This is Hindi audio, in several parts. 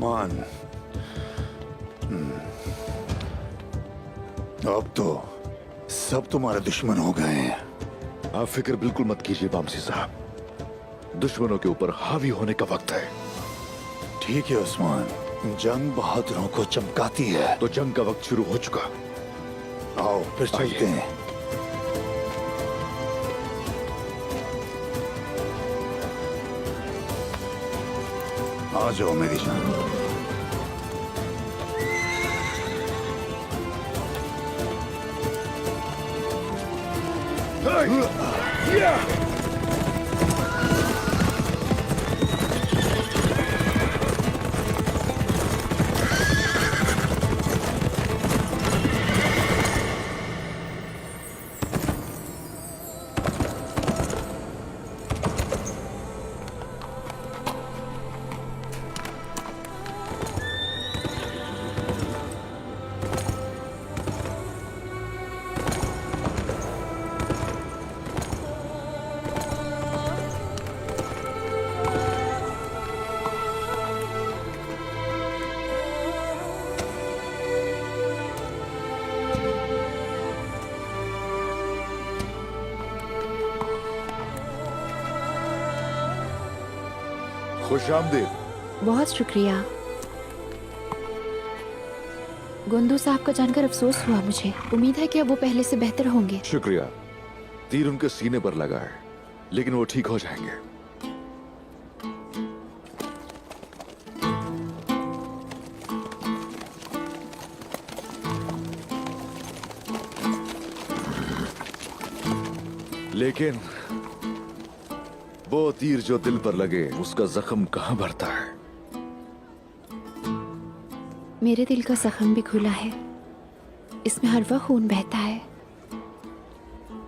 उस्मान, अब तो सब तुम्हारे दुश्मन हो गए हैं। आप फिक्र बिल्कुल मत कीजिए वामसी साहब, दुश्मनों के ऊपर हावी होने का वक्त है। ठीक है उस्मान, जंग बहादुरों को चमकाती है। तो जंग का वक्त शुरू हो चुका। आओ फिर चलते हैं। आ जाओ मेरी जान। खुश आमदीद। बहुत शुक्रिया। गुंदू साहब का जानकर अफसोस हुआ मुझे। उम्मीद है कि अब वो पहले से बेहतर होंगे। शुक्रिया। तीर उनके सीने पर लगा है, लेकिन वो ठीक हो जाएंगे। लेकिन वो तीर जो दिल पर लगे, उसका जख्म कहां भरता है? मेरे दिल का जख्म भी खुला है, इसमें हर वक्त खून बहता है।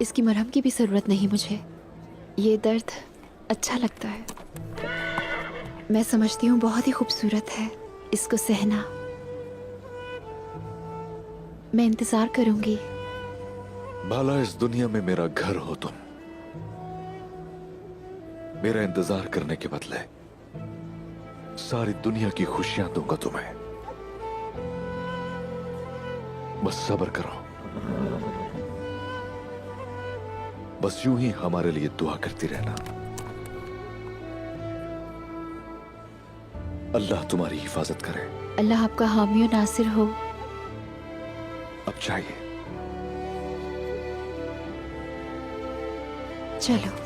इसकी मरहम की भी जरूरत नहीं मुझे। ये दर्द अच्छा लगता है। मैं समझती हूँ बहुत ही खूबसूरत है इसको सहना। मैं इंतजार करूंगी। भला इस दुनिया में मेरा घर हो तुम। मेरा इंतजार करने के बदले सारी दुनिया की खुशियां दूंगा तुम्हें। बस सब्र करो। बस यूं ही हमारे लिए दुआ करती रहना। अल्लाह तुम्हारी हिफाजत करे। अल्लाह आपका हामी और नासिर हो। अब चाहिए। चलो।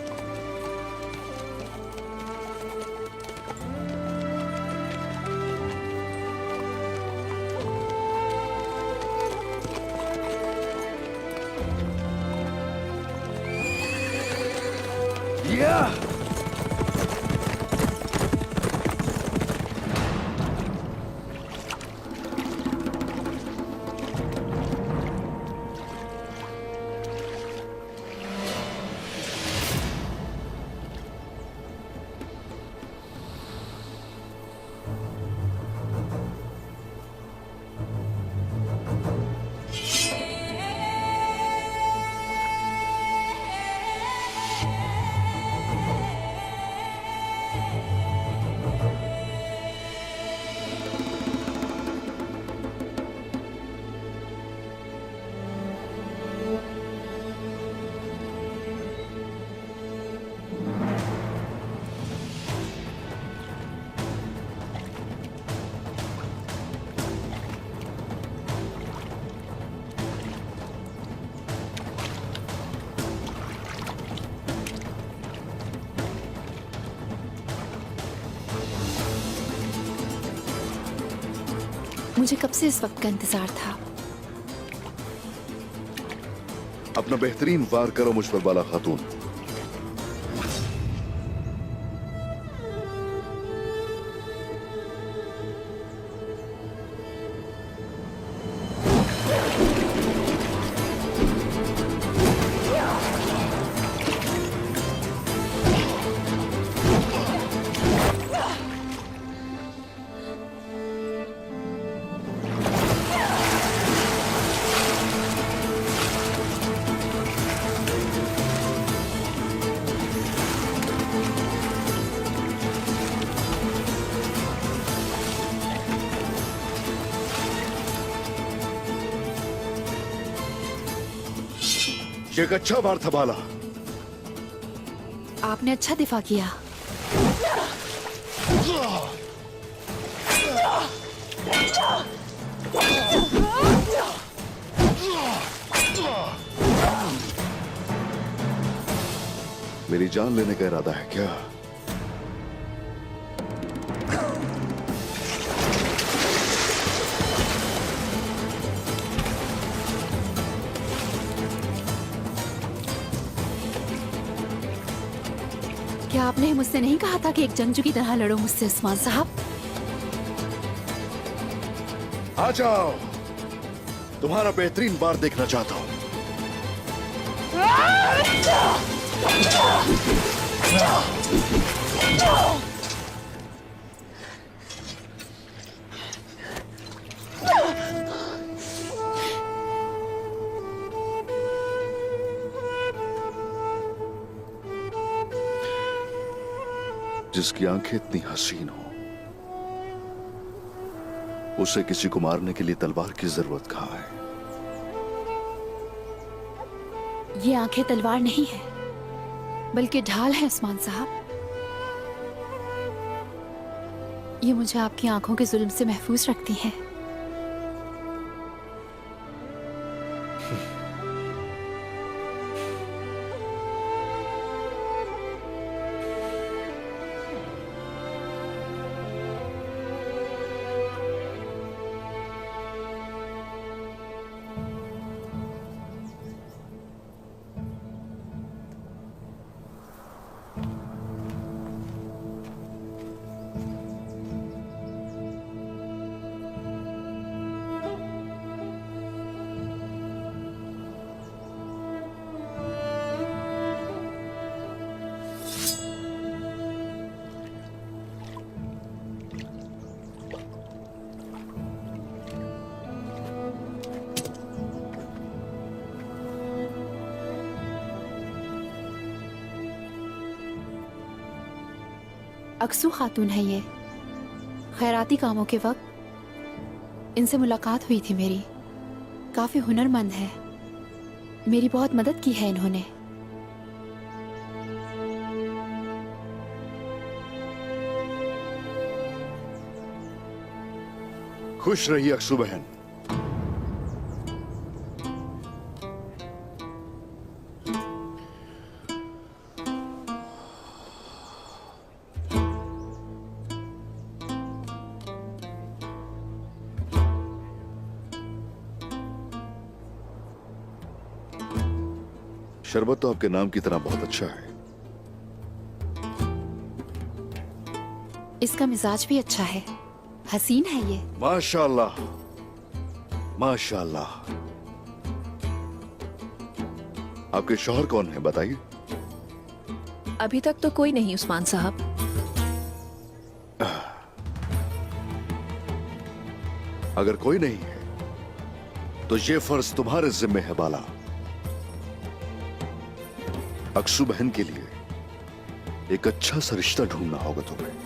मुझे कब से इस वक्त का इंतजार था। अपना बेहतरीन वार करो मुझ पर बाला खातून। ये एक अच्छा वार था बाला। आपने अच्छा दिफा किया। मेरी जान लेने का इरादा है क्या? क्या आपने मुझसे नहीं कहा था कि एक जंगजू की तरह लड़ो मुझसे उस्मान साहब? आ जाओ, तुम्हारा बेहतरीन वार देखना चाहता हूं। जिसकी आंखें इतनी हसीन हो, उसे किसी को मारने के लिए तलवार की जरूरत कहां है? ये आंखें तलवार नहीं है, बल्कि ढाल है उस्मान साहब। ये मुझे आपकी आंखों के जुल्म से महफूज रखती हैं। अक्सू खातून है ये। खैराती कामों के वक्त इनसे मुलाकात हुई थी मेरी। काफी हुनरमंद है, मेरी बहुत मदद की है इन्होंने। खुश रहिए अक्सू बहन। शरबत तो आपके नाम की तरह बहुत अच्छा है। इसका मिजाज भी अच्छा है, हसीन है ये। माशाल्लाह, माशाल्लाह। आपके शौहर कौन है बताइए? अभी तक तो कोई नहीं उस्मान साहब। अगर कोई नहीं है तो ये फर्ज तुम्हारे जिम्मे है बाला। अक्सू बहन के लिए एक अच्छा सा रिश्ता ढूंढना होगा तुम्हें।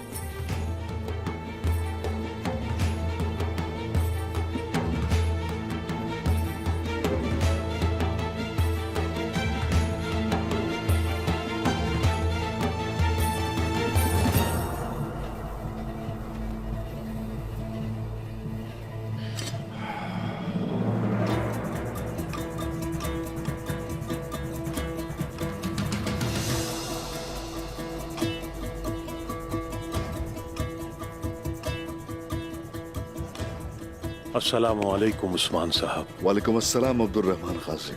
अस्सलामुअलैकुम उस्मान साहब। वालेकुम अस्सलाम अब्दुल रहमान खाजी।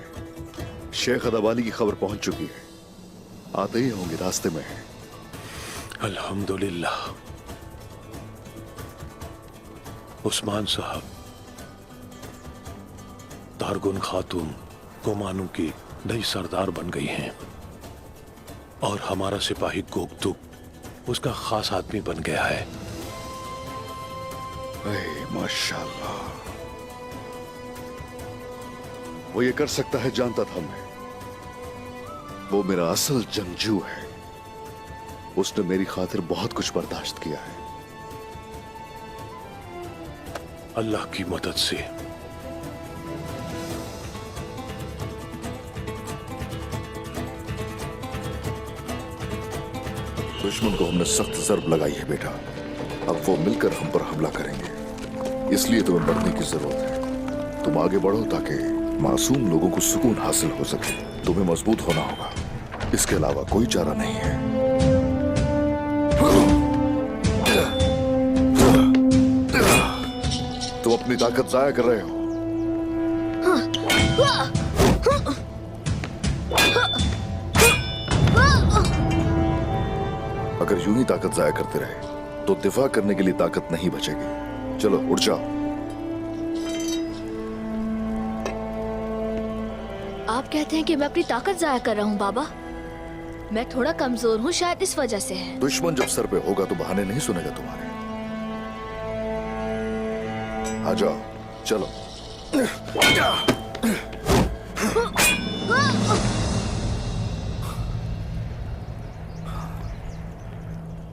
शेख अदवाली की खबर पहुंच चुकी है, आते ही होंगे, रास्ते में है। अल्हम्दुलिल्लाह। उस्मान साहब, दारगुन खातून गोमानू की नई सरदार बन गई हैं और हमारा सिपाही गोकतुक उसका खास आदमी बन गया है। माशाल्लाह, वो ये कर सकता है जानता था मैं। वो मेरा असल जंगजू है। उसने मेरी खातिर बहुत कुछ बर्दाश्त किया है। अल्लाह की मदद से। दुश्मन को हमने सख्त जर्ब लगाई है बेटा। अब वो मिलकर हम पर हमला करेंगे, इसलिए तुम्हें बढ़ने की जरूरत है। तुम आगे बढ़ो ताकि मासूम लोगों को सुकून हासिल हो सके। तुम्हें मजबूत होना होगा, इसके अलावा कोई चारा नहीं है। तुम अपनी ताकत जाया कर रहे हो। अगर यूं ही ताकत जाया करते रहे तो दिफा करने के लिए ताकत नहीं बचेगी। चलो उठ जाओ। आप कहते हैं कि मैं अपनी ताकत जाया कर रहा हूँ बाबा। मैं थोड़ा कमजोर हूँ, शायद इस वजह से है। दुश्मन जब सर पे होगा तो बहाने नहीं सुनेगा तुम्हारे। आ जाओ, चलो।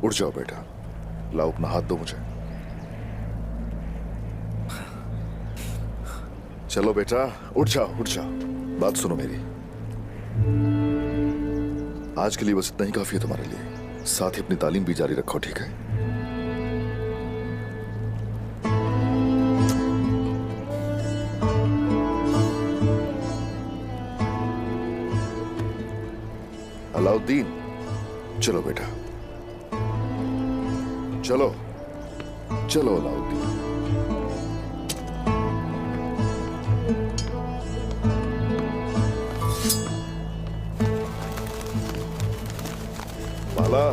उठ जाओ बेटा, लाओ अपना हाथ दो मुझे। चलो बेटा, उठ जाओ उठ जाओ। बात सुनो मेरी, आज के लिए बस इतना ही काफी है तुम्हारे लिए। साथ ही अपनी तालीम भी जारी रखो, ठीक है? अलाउद्दीन, चलो बेटा, चलो चलो अलाउद्दीन। माला,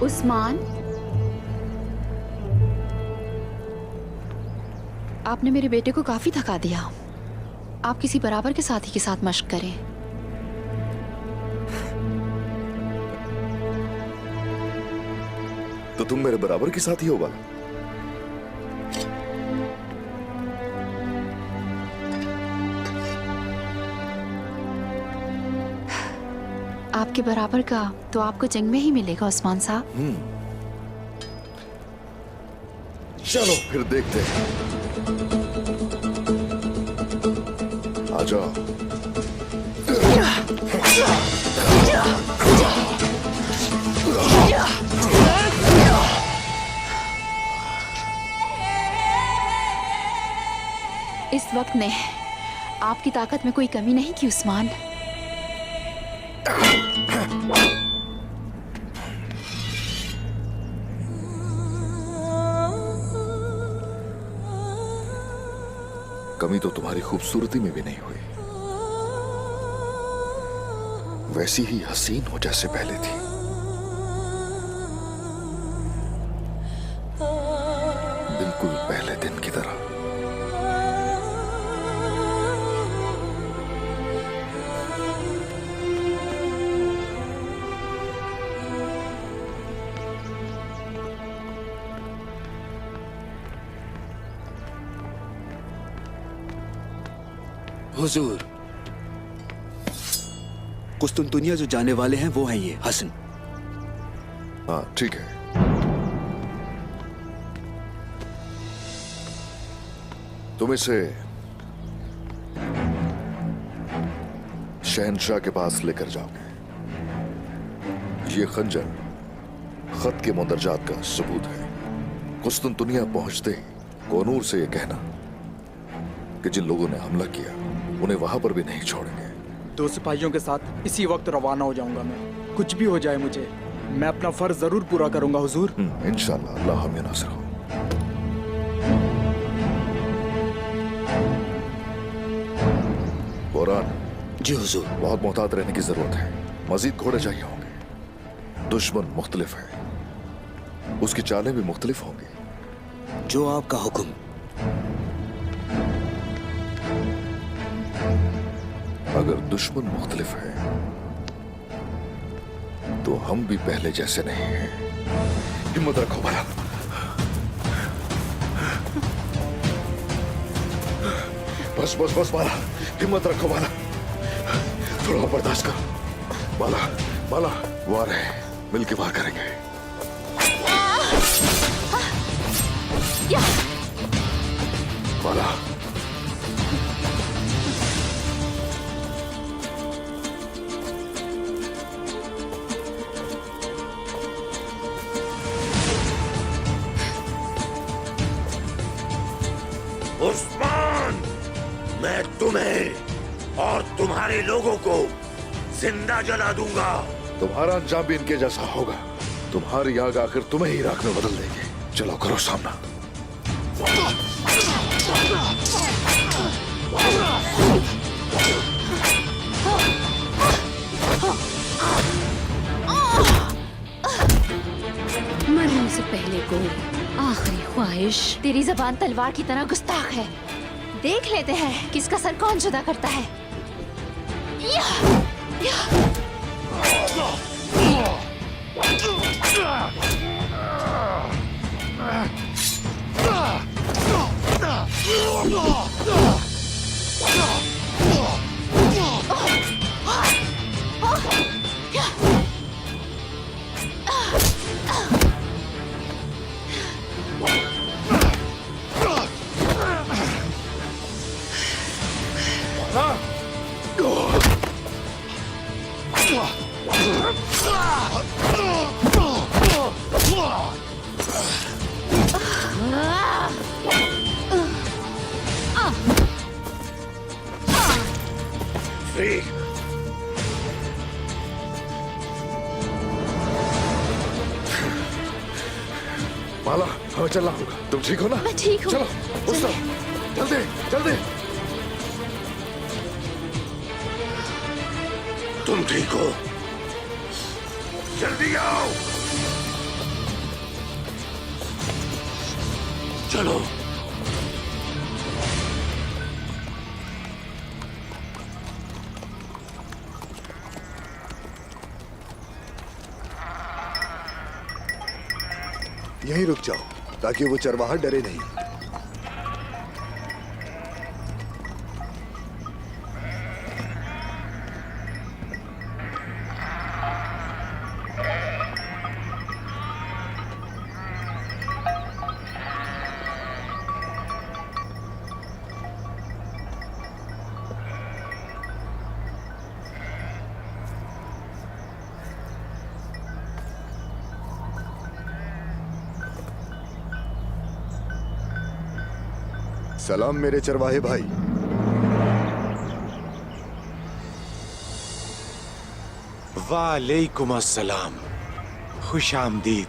उस्मान, आपने मेरे बेटे को काफी थका दिया। आप किसी बराबर के साथी के साथ मशक करें। तो तुम मेरे बराबर के साथी हो वाला। आपके बराबर का तो आपको जंग में ही मिलेगा उस्मान साहब। चलो फिर देखते हैं। आ जाओ। इस वक्त ने आपकी ताकत में कोई कमी नहीं की उस्मान। कमी तो तुम्हारी खूबसूरती में भी नहीं हुई, वैसी ही हसीन हो जैसे पहले थी। बिल्कुल पहले दिन की तरह। हुजूर, कुस्तुनतुनिया जो जाने वाले हैं वो हैं ये हसन। हाँ ठीक है। तुम इसे शहनशाह के पास लेकर जाओगे। ये खंजर खत के मुंदरजात का सबूत है। कुस्तुनतुनिया पहुंचते ही कोनूर से ये कहना कि जिन लोगों ने हमला किया उन्हें वहां पर भी नहीं छोड़ेंगे। 2 सिपाहियों के साथ इसी वक्त रवाना हो जाऊंगा मैं। कुछ भी हो जाए मुझे, मैं अपना फर्ज जरूर पूरा करूंगा हुजूर। इंशाअल्लाह, अल्लाह हमें नासिर हो। बोरान जी हुजूर। बहुत मोहतात रहने की जरूरत है। मजीद घोड़े चाहिए होंगे। दुश्मन मुख्तलिफ है, उसकी चालें भी मुख्तलिफ होंगी। जो आपका हुक्म। अगर दुश्मन मुख्तलिफ है तो हम भी पहले जैसे नहीं हैं। हिम्मत रखो भला। बस बस बस बाला, हिम्मत रखो बाला। थोड़ा बर्दाश्त करो बाला। बाला वार है, मिलके वार करेंगे। बाला उस्मान, मैं तुम्हें और तुम्हारे लोगों को जिंदा जला दूंगा। तुम्हारा अंजाम भी इनके जैसा होगा। तुम्हारी आग आखिर तुम्हें ही राख में बदल देंगे। चलो करो सामना। मरने से पहले कोई आखिरी ख्वाहिश। तेरी जबान तलवार की तरह गुस्ताख है। देख लेते हैं किसका सर कौन जुदा करता है। या, या। माला, हमें चलना होगा। तुम ठीक हो ना? मैं ठीक हूँ। चलो उस तरफ। जल्दी जल्दी। तुम ठीक हो? जल्दी आओ। चलो। यहीं रुक जाओ ताकि वो चरवाहा डरे नहीं। सलाम मेरे चरवाहे भाई। वालेकुम अस्सलाम, खुश आमदीद।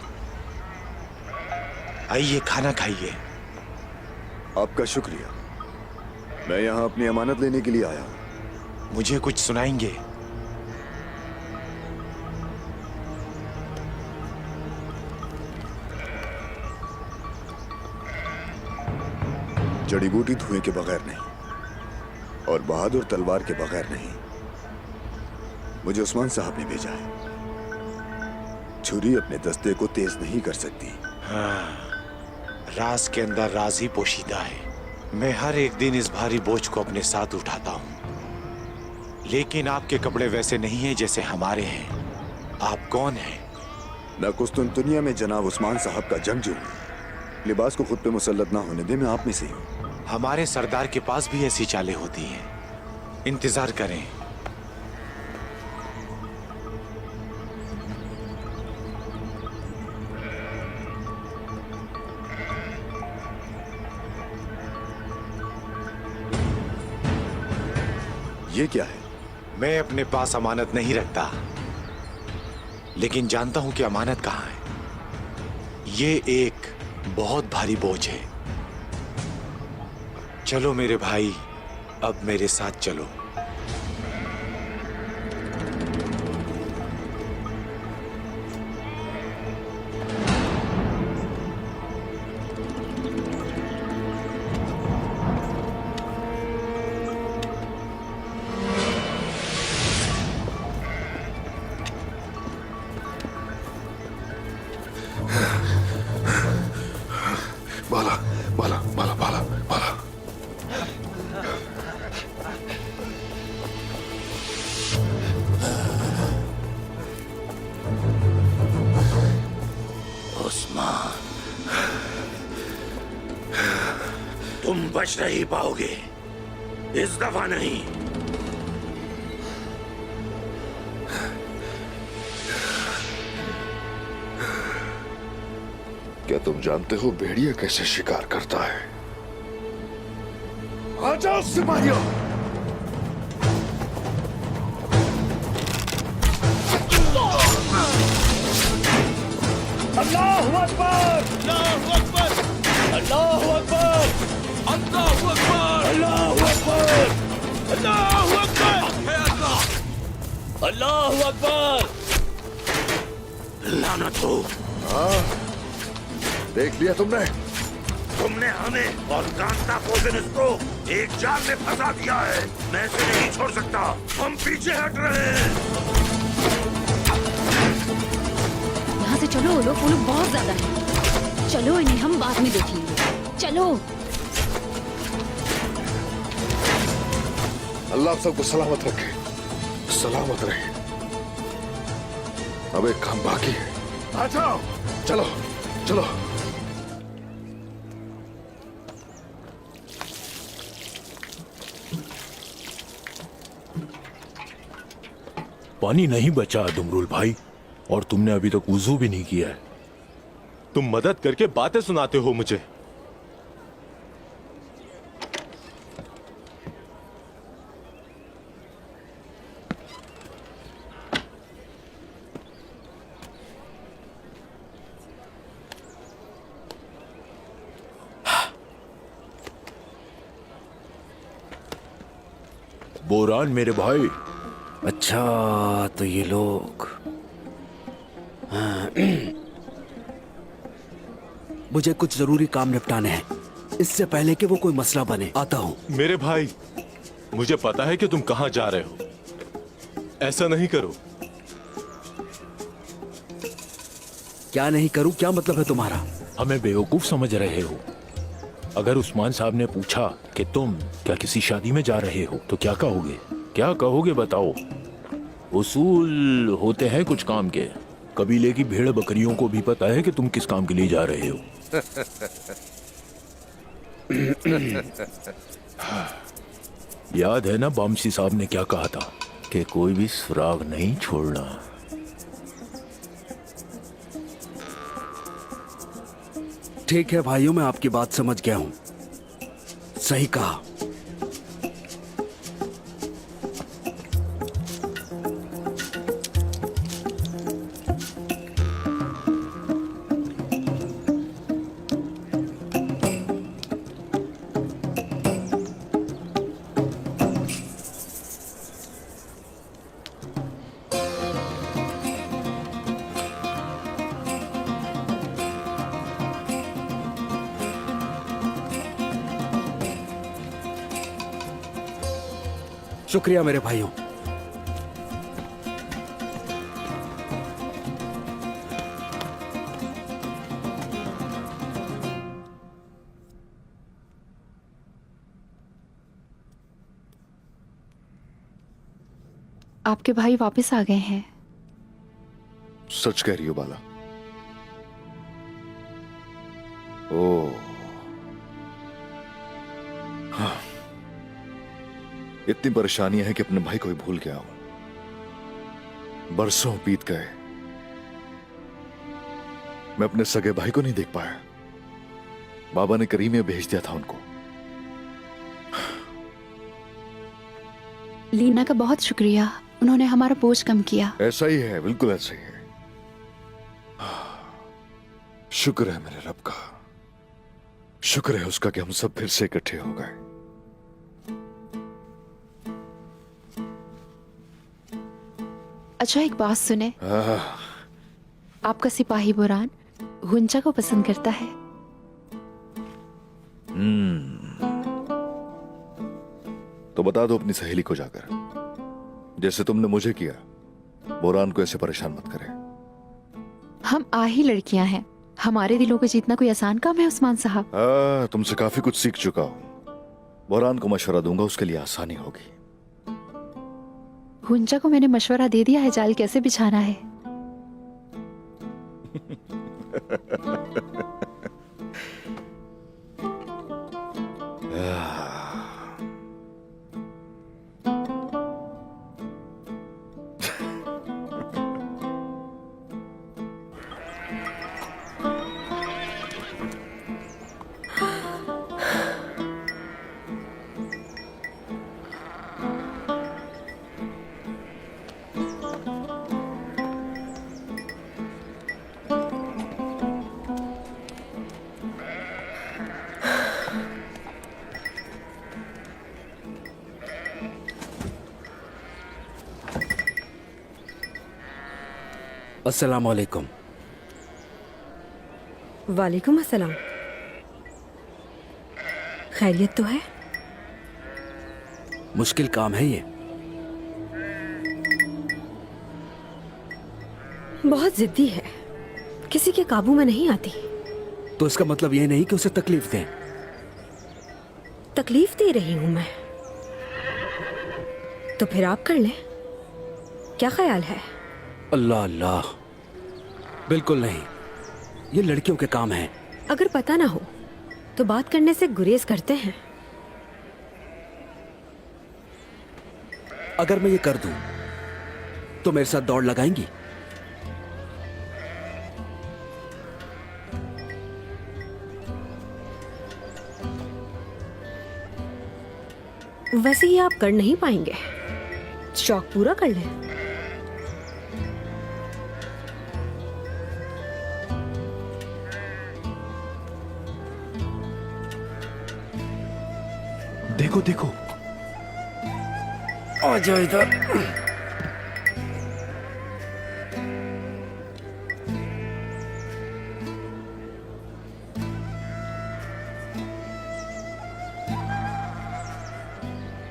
आइए खाना खाइए। आपका शुक्रिया। मैं यहाँ अपनी अमानत लेने के लिए आया हूँ। मुझे कुछ सुनाएंगे? जड़ी बूटी धुएं के बगैर नहीं और बहादुर तलवार के बगैर नहीं। मुझे उस्मान साहब ने भेजा है। छुरी अपने दस्ते को तेज नहीं कर सकती। हाँ, राज के अंदर राज ही पोशीदा है। मैं हर एक दिन इस भारी बोझ को अपने साथ उठाता हूँ, लेकिन आपके कपड़े वैसे नहीं हैं जैसे हमारे हैं। आप कौन हैं? मैं कुस्तुनतुनिया में जनाब उस्मान साहब का जंगजू हूँ। लिबास को खुद पे मुसल्लत ना होने दे, मैं आप में से हूँ। हमारे सरदार के पास भी ऐसी चालें होती हैं। इंतजार करें। ये क्या है? मैं अपने पास अमानत नहीं रखता, लेकिन जानता हूं कि अमानत कहां है। ये एक बहुत भारी बोझ है। चलो मेरे भाई, अब मेरे साथ चलो। बाला बाला बाला बाला बाला। उस्मान, तुम बच नहीं पाओगे, इस दफा नहीं। क्या तुम जानते हो भेड़िया कैसे शिकार करता है? आ जाओ सिपाहियों। अल्लाहू अकबर! अल्लाहू अकबर! अल्लाहू अकबर! अल्लाहू अकबर! अल्लाहू अकबर! अल्लाहू अकबर! अल्लाहू अकबर! लानत हो! देख लिया तुमने? तुमने हमें और कांता पोजनस को एक जाल में फंसा दिया है। मैं इसे नहीं छोड़ सकता। हम पीछे हट रहे हैं। यहाँ से चलो, वो लोग बहुत ज्यादा हैं। चलो, इन्हें हम बाद में देख लेंगे। चलो। अल्लाह सबको सलामत रखे, सलामत रहे। अब एक काम बाकी है। आ जाओ, चलो चलो। पानी नहीं बचा दुमरुल भाई, और तुमने अभी तक वुजू भी नहीं किया है। तुम मदद करके बातें सुनाते हो मुझे। बोरान मेरे भाई। अच्छा, तो ये लोग मुझे कुछ जरूरी काम निपटाने हैं, इससे पहले कि वो कोई मसला बने। आता हूं। मेरे भाई, मुझे पता है कि तुम कहां जा रहे हो। ऐसा नहीं करो। क्या नहीं करूं? क्या मतलब है तुम्हारा? हमें बेवकूफ समझ रहे हो? अगर उस्मान साहब ने पूछा कि तुम क्या किसी शादी में जा रहे हो तो क्या कहोगे? क्या कहोगे बताओ? उसूल होते हैं कुछ काम के। कबीले की भेड़ बकरियों को भी पता है कि तुम किस काम के लिए जा रहे हो। याद है ना बामसी साहब ने क्या कहा था कि कोई भी सुराग नहीं छोड़ना। ठीक है भाइयों, मैं आपकी बात समझ गया हूं। सही कहा। शुक्रिया मेरे भाइयों। आपके भाई वापस आ गए हैं। सच कह रही हो बाला? ओ, हाँ। इतनी परेशानियां हैं कि अपने भाई को भी भूल गया हूं। बरसों बीत गए, मैं अपने सगे भाई को नहीं देख पाया। बाबा ने करीमे भेज दिया था उनको। लीना का बहुत शुक्रिया, उन्होंने हमारा बोझ कम किया। ऐसा ही है, बिल्कुल ऐसा ही है। शुक्र है मेरे रब का, शुक्र है उसका कि हम सब फिर से इकट्ठे हो गए। अच्छा, एक बात सुने। आपका सिपाही बुरान हुंचा को पसंद करता है। तो बता दो अपनी सहेली को जाकर, जैसे तुमने मुझे किया, बोरान को ऐसे परेशान मत करे। हम आ ही लड़कियां हैं, हमारे दिलों को जीतना कोई आसान काम है उस्मान साहब। तुमसे काफी कुछ सीख चुका हूं। बोरान को मशवरा दूंगा, उसके लिए आसानी होगी। हुंचा को मैंने मशवरा दे दिया है जाल कैसे बिछाना है। अस्सलाम वालेकुम। वालेकुम अस्सलाम। खैरियत तो है? मुश्किल काम है ये। बहुत जिद्दी है, किसी के काबू में नहीं आती। तो इसका मतलब ये नहीं कि उसे तकलीफ दें। तकलीफ दे रही हूं मैं, तो फिर आप कर लें। क्या ख्याल है? अल्लाह अल्लाह, बिल्कुल नहीं, ये लड़कियों के काम हैं। अगर पता ना हो तो बात करने से गुरेज करते हैं। अगर मैं ये कर दूं तो मेरे साथ दौड़ लगाएंगी? वैसे ही आप कर नहीं पाएंगे, शौक पूरा कर लें। देखो देखो, आ जाओ इधर।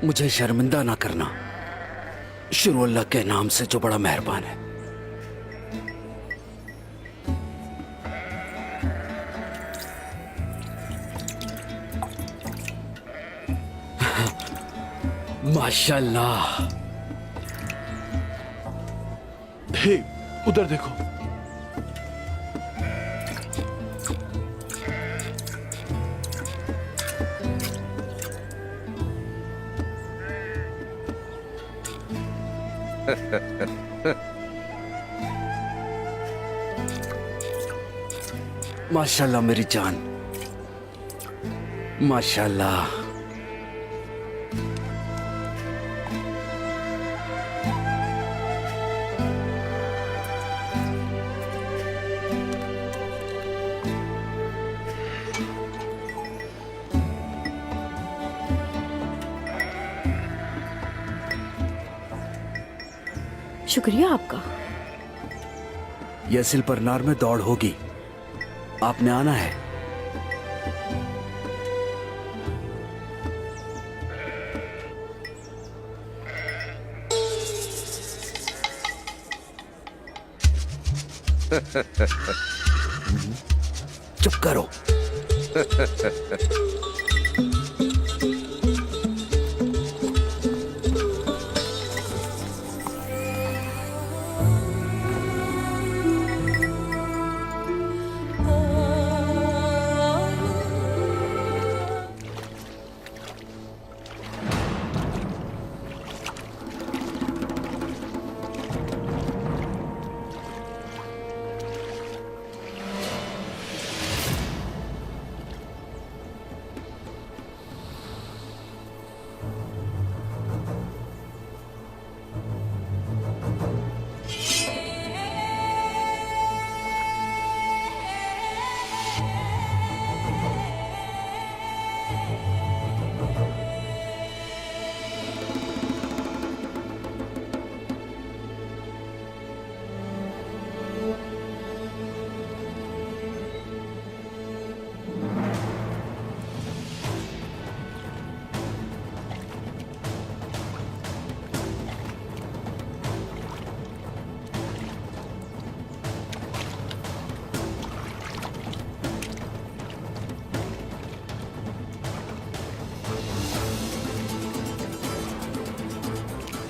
मुझे शर्मिंदा ना करना, शुरू अल्लाह के नाम से जो बड़ा मेहरबान है। माशाल्लाह। हे, उधर देखो। माशाल्लाह मेरी जान, माशाल्लाह। शुक्रिया आपका। यह सिल पर नार में दौड़ होगी, आपने आना है। चुप करो।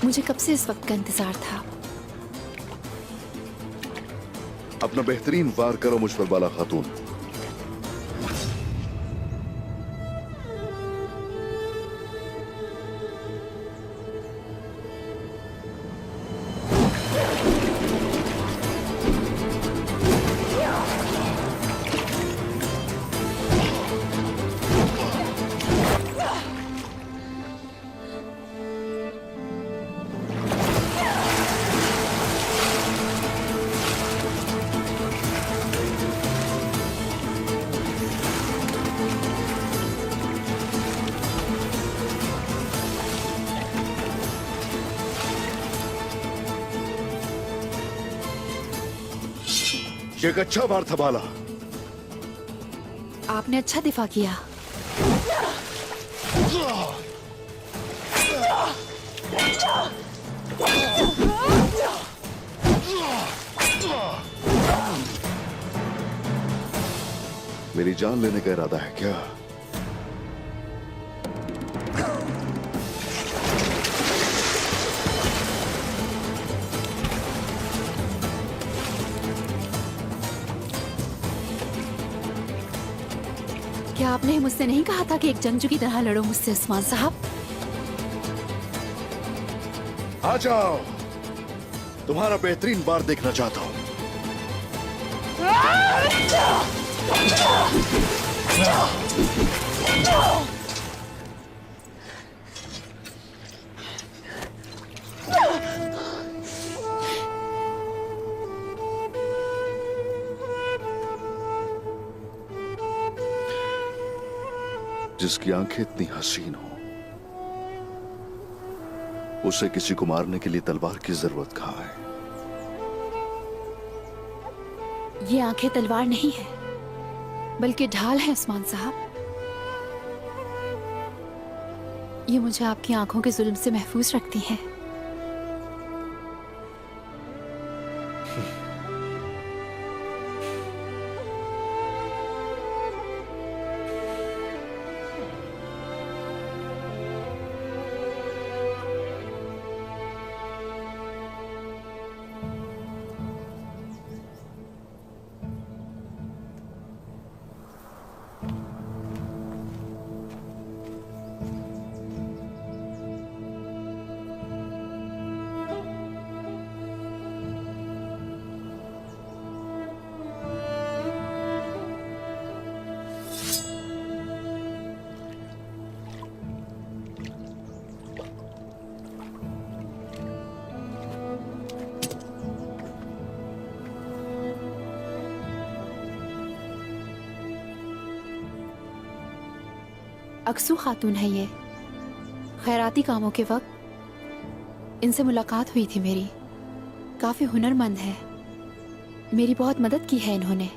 मुझे कब से इस वक्त का इंतजार था। अपना बेहतरीन वार करो मुझ पर बाला खातून। ये एक अच्छा वार था बाला। आपने अच्छा दिफा किया। मेरी जान लेने का इरादा है क्या? क्या आपने मुझसे नहीं कहा था कि एक जंगजू की तरह लड़ो मुझसे उस्मान साहब? आ जाओ, तुम्हारा बेहतरीन वार देखना चाहता हूं। जिसकी आंखें इतनी हसीन हो, उसे किसी को मारने के लिए तलवार की जरूरत कहां है? ये आंखें तलवार नहीं है, बल्कि ढाल है उस्मान साहब। ये मुझे आपकी आंखों के जुल्म से महफूज रखती हैं। अक्सू खातून है ये। खैराती कामों के वक्त इनसे मुलाकात हुई थी मेरी। काफी हुनरमंद है, मेरी बहुत मदद की है इन्होंने।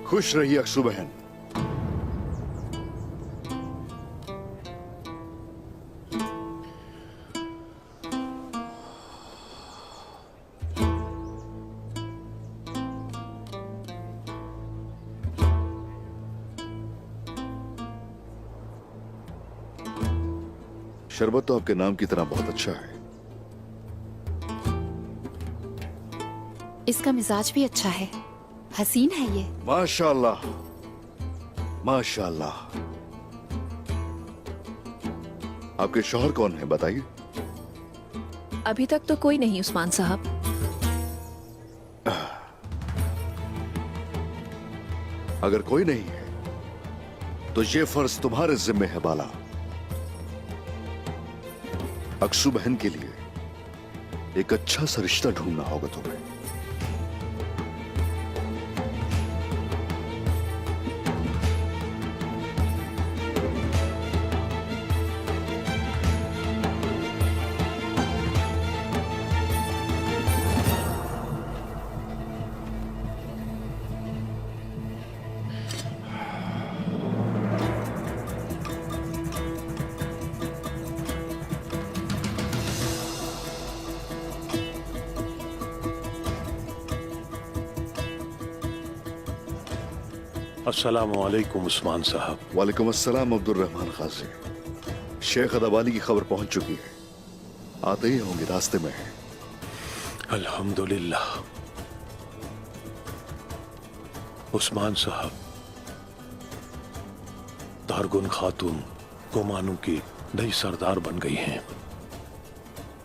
खुश रहिए अक्सू बहन। शरबत तो आपके नाम की तरह बहुत अच्छा है। इसका मिजाज भी अच्छा है, हसीन है ये। माशाल्लाह, माशाल्लाह। आपके शौहर कौन है बताइए? अभी तक तो कोई नहीं उस्मान साहब। अगर कोई नहीं है तो ये फर्ज तुम्हारे जिम्मे है बाला। अक्सू बहन के लिए एक अच्छा सा रिश्ता ढूंढना होगा तुम्हें। अस्सलामु अलैकुम उस्मान साहब। वालेकुम अस्सलाम अब्दुल रहमान खाजी। शेख अदावाली की खबर पहुंच चुकी है, आते ही होंगे, रास्ते में है। अल्हम्दुलिल्लाह। उस्मान साहब, तारगुन खातून गोमानू की नई सरदार बन गई हैं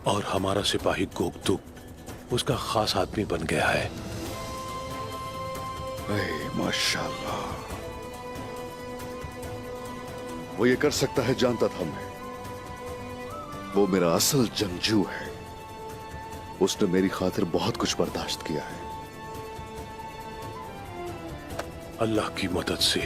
और हमारा सिपाही गोकतुक उसका खास आदमी बन गया है। माशाल्लाह, वो ये कर सकता है जानता था मैं। वो मेरा असल जंगजू है। उसने मेरी खातिर बहुत कुछ बर्दाश्त किया है। अल्लाह की मदद से।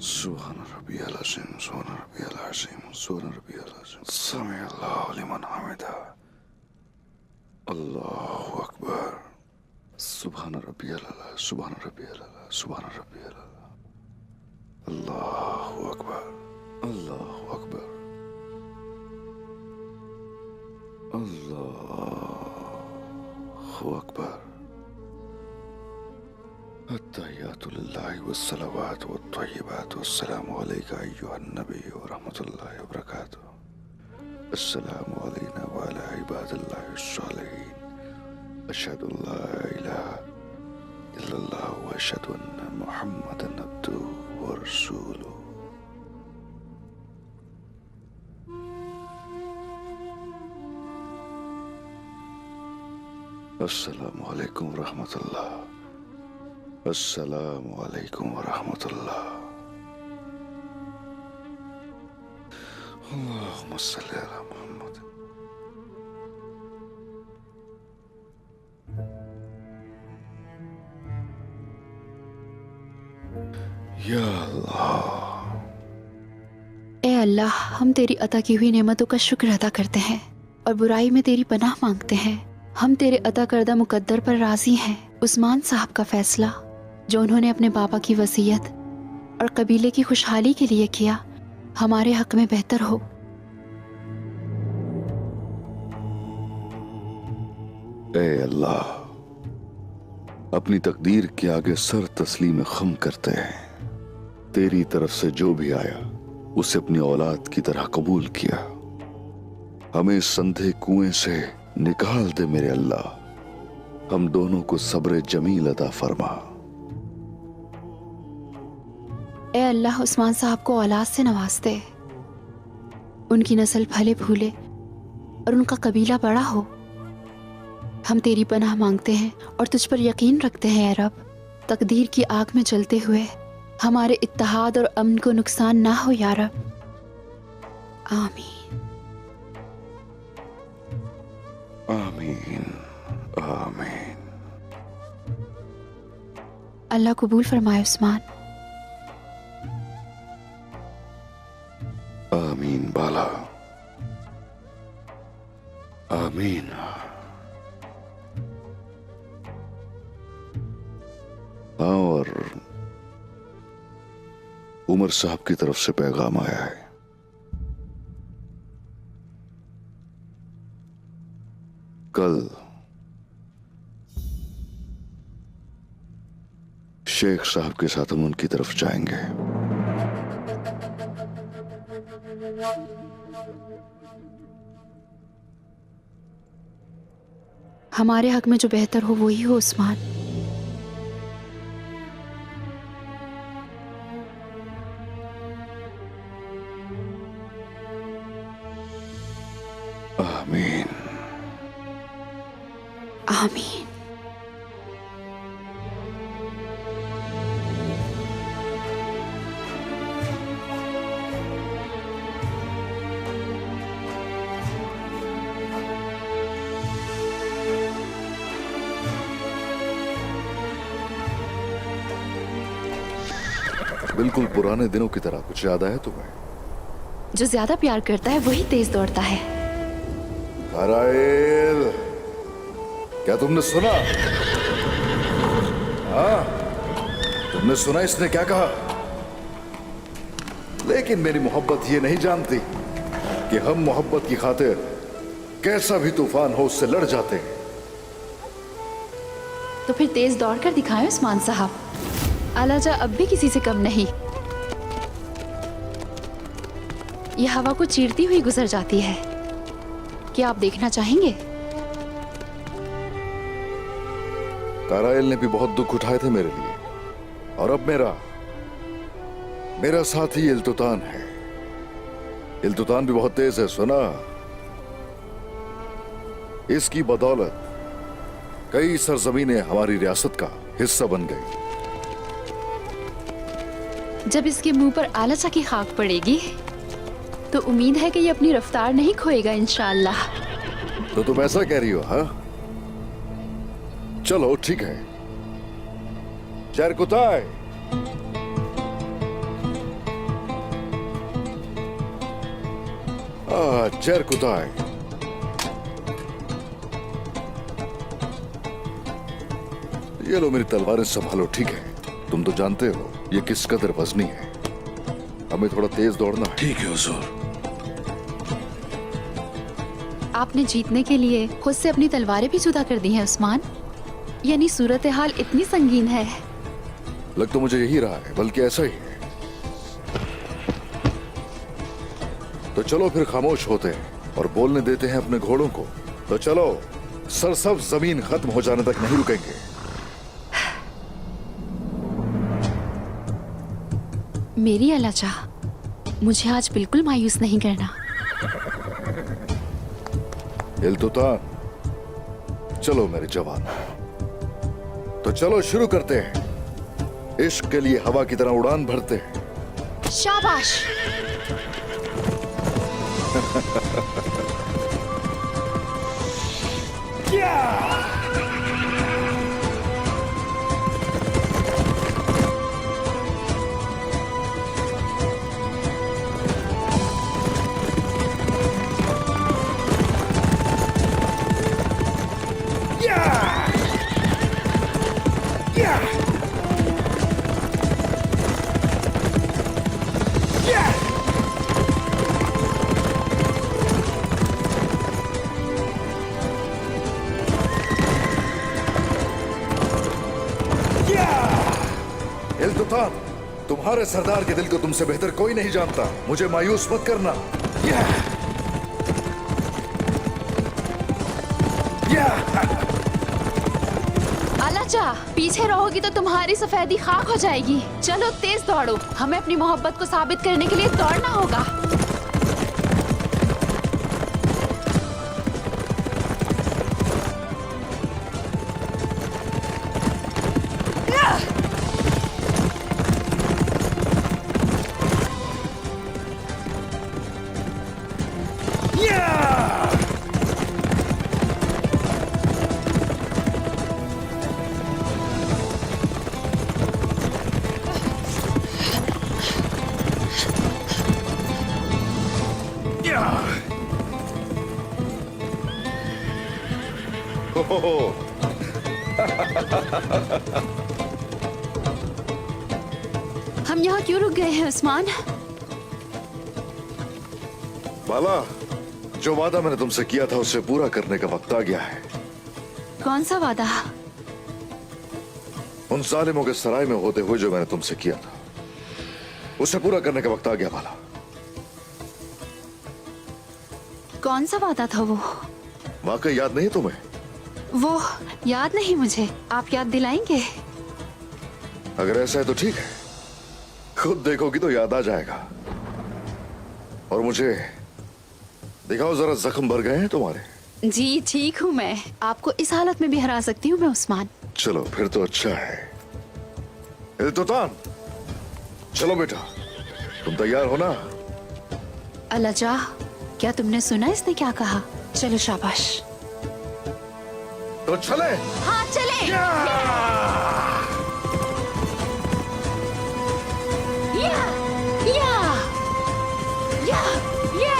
सुभान रब्बियल अज़ीम, सुभान रब्बियल अज़ीम, सुभान रब्बियल अज़ीम। समी अल्लाहु लिमन हमिदा। अल्लाहु अकबर। सुभान रब्बियल अला, सुभान रब्बियल अला, सुभान रब्बियल अला। अल्लाहु अकबर, अल्लाहु अकबर, अल्लाहु अकबर। अत्तहियातु लिल्लाहि वस्सलावातु वत्तय्यिबातु वस्सलामु अलैका अय्युहन नबी व रहमतुल्लाहि व बरकातुहू। अस्सलामु अलैना व अला इबादिल्लाहि स्सालिहीन। अशहदु अल्ला इलाहा इल्लल्लाह व अशहदु अन्ना मुहम्मदन अब्दुहु व रसूलुहु। अस्सलामु अलैकुम व रहमतुल्लाह। अस्सलामु अलैकुम व रहमतुल्लाह। अल्लाहुम्मा सल्लि अला मुहम्मद। या अल्लाह। ए अल्लाह, हम तेरी अता की हुई नेमतों का शुक्र अदा करते हैं और बुराई में तेरी पनाह मांगते हैं। हम तेरे अता करदा मुकद्दर पर राजी हैं। उस्मान साहब का फैसला जो उन्होंने अपने बाबा की वसीयत और कबीले की खुशहाली के लिए किया, हमारे हक में बेहतर हो। ए अल्लाह, अपनी तकदीर के आगे सर तस्लीम खम करते हैं। तेरी तरफ से जो भी आया उसे अपनी औलाद की तरह कबूल किया। हमें इस संधे कुएं से निकाल दे मेरे अल्लाह। हम दोनों को सब्र जमील अता फरमा। ए अल्लाह, उस्मान साहब को औलाद से नवाज दे, उनकी नस्ल फले फूले और उनका कबीला बड़ा हो। हम तेरी पनाह मांगते हैं और तुझ पर यकीन रखते हैं। ए रब, तकदीर की आग में जलते हुए हमारे इत्तेहाद और अमन को नुकसान ना हो या रब। आमीन, आमीन, आमीन। अल्लाह कबूल फरमाए उस्मान। आमीन बाला, आमीन। हाँ, और उमर साहब की तरफ से पैगाम आया है। कल शेख साहब के साथ हम उनकी तरफ जाएंगे। हमारे हक में जो बेहतर हो वही हो उस्मान। आमीन, आमीन। बिल्कुल पुराने दिनों की तरह। कुछ याद आया तुम्हें? जो ज्यादा प्यार करता है वही तेज दौड़ता है। कराइल, क्या तुमने सुना? हाँ, तुमने सुना इसने क्या कहा? लेकिन मेरी मोहब्बत ये नहीं जानती कि हम मोहब्बत की खातिर कैसा भी तूफान हो उससे लड़ जाते हैं। तो फिर तेज दौड़ कर दिखाएं उस्मान साहब। आलाजा अब भी किसी से कम नहीं। यह हवा को चीरती हुई गुजर जाती है। क्या आप देखना चाहेंगे? काराइल ने भी बहुत दुख उठाए थे मेरे लिए, और अब मेरा साथी इल्तुतान है। इल्तुतान भी बहुत तेज है, सुना? इसकी बदौलत कई सरजमीनें हमारी रियासत का हिस्सा बन गई। जब इसके मुंह पर आलाचा की खाक पड़ेगी तो उम्मीद है कि ये अपनी रफ्तार नहीं खोएगा इंशाअल्लाह। तो तुम ऐसा कह रही हो? हाँ, चलो ठीक है। चरकुताय, जर कुताय। ये लो मेरी तलवारें संभालो, ठीक है? तुम तो जानते हो ये किस कदर वजनी है। हमें थोड़ा तेज दौड़ना है। ठीक है हुजूर। आपने जीतने के लिए खुद से अपनी तलवारें भी जुदा कर दी हैं उस्मान। यानी सूरत हाल इतनी संगीन है। लग तो मुझे यही रहा है, बल्कि ऐसा ही है। तो चलो फिर खामोश होते हैं और बोलने देते हैं अपने घोड़ों को। तो चलो, सरसब्ज जमीन खत्म हो जाने तक नहीं रुकेंगे। मेरी अलाचा, मुझे आज बिल्कुल मायूस नहीं करना। इल्तुता, चलो मेरे जवान, तो चलो शुरू करते हैं। इश्क के लिए हवा की तरह उड़ान भरते हैं। शाबाश। इल्तुतान, तुम्हारे सरदार के दिल को तुमसे बेहतर कोई नहीं जानता। मुझे मायूस मत करना। अलाचा, पीछे रहोगी तो तुम्हारी सफेदी खाक हो जाएगी। चलो तेज दौड़ो, हमें अपनी मोहब्बत को साबित करने के लिए दौड़ना होगा। हम यहाँ क्यों रुक गए हैं उस्मान? बाला, जो वादा मैंने तुमसे किया था उसे पूरा करने का वक्त आ गया है। कौन सा वादा? उन जालिमों के सराय में होते हुए जो मैंने तुमसे किया था, उसे पूरा करने का वक्त आ गया बाला। कौन सा वादा था वो? वाकई याद नहीं तुम्हें? वो याद नहीं मुझे, आप याद दिलाएंगे? अगर ऐसा है तो ठीक है, खुद देखोगी तो याद आ जाएगा। और मुझे दिखाओ जरा, जख्म भर गए हैं तुम्हारे? जी ठीक हूँ मैं, आपको इस हालत में भी हरा सकती हूँ मैं उस्मान। चलो फिर तो अच्छा है। इल्तुतान, चलो बेटा, तुम तैयार हो ना? अलाजा, क्या तुमने सुना इसने क्या कहा? चलो शाबाश। तो चले। हाँ चले। या, या, या, या।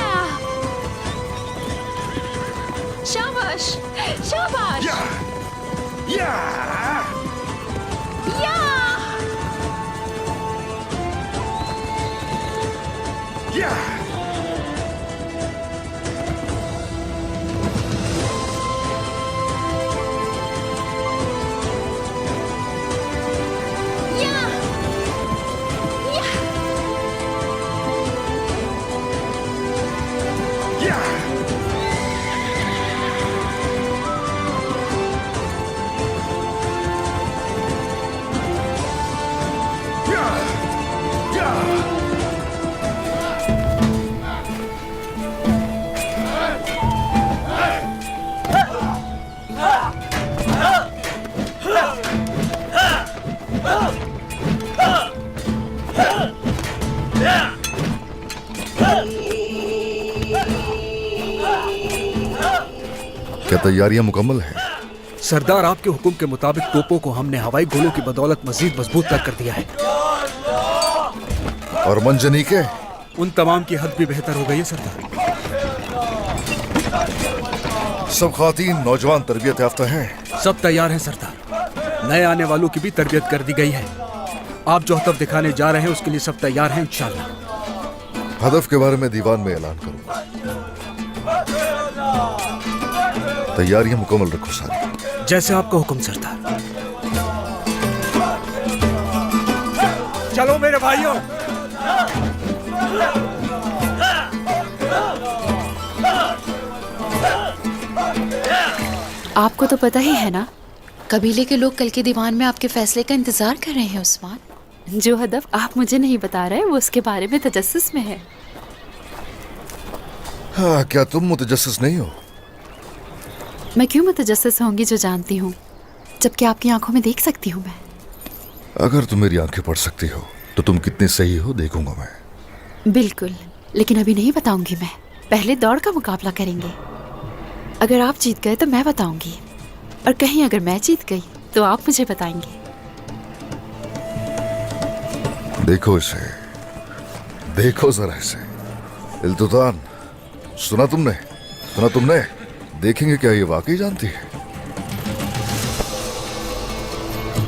शाबाश, शाबाश। या, या, या। या। क्या तैयारियां मुकम्मल हैं? सरदार, आपके हुक्म के मुताबिक तोपों को हमने हवाई गोलों की बदौलत मजीद मजबूत तक कर दिया है। और मंजनी के? उन तमाम की हद भी बेहतर हो गई है सरदार। सब खातीन नौजवान तरबियत याफ्ता हैं। सब तैयार हैं सरदार। नए आने वालों की भी तरबियत कर दी गई है। आप जो हदफ दिखाने जा रहे हैं उसके लिए सब तैयार हैं इंशाल्लाह। हदफ के बारे में दीवान में ऐलान करूंगा। तैयारियां मुकम्मल रखो सारी। जैसे आपका हुक्म सरदार। चलो मेरे भाइयों। आपको तो पता ही है ना, कबीले के लोग कल के दीवान में आपके फैसले का इंतजार कर रहे हैं उस्मान। जो हदफ आप मुझे नहीं बता रहे वो उसके बारे में तजस्सुस में है। हाँ, क्या तुम मुतजस्सिस नहीं हो? मैं क्यों मुतजस्सिस होंगी जो जानती हूँ, जबकि आपकी आंखों में देख सकती हूँ मैं। अगर तुम मेरी आंखें पढ़ सकती हो तो तुम कितनी सही हो देखूंगा मैं। बिल्कुल, लेकिन अभी नहीं बताऊंगी मैं। पहले दौड़ का मुकाबला करेंगे। अगर आप जीत गए तो मैं बताऊंगी, और कहीं अगर मैं जीत गई तो आप मुझे बताएंगे। देखो इसे, देखो जरा इसे। इल्तुतान, सुना तुमने? देखेंगे क्या ये वाकई जानती है?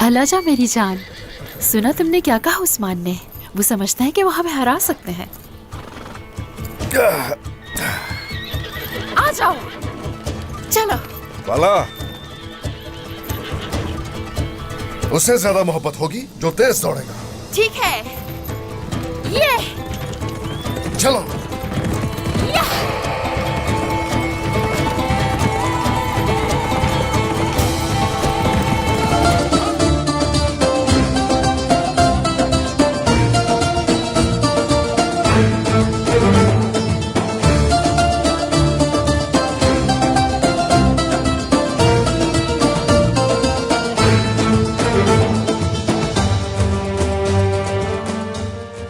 अलाजा मेरी जान, सुना तुमने क्या कहा उस्मान ने? वो समझते हैं कि वो हमें हरा सकते हैं। आ जाओ, चलो। बाला, उससे ज्यादा मोहब्बत होगी जो तेज दौड़ेगा। ठीक है, ये चलो।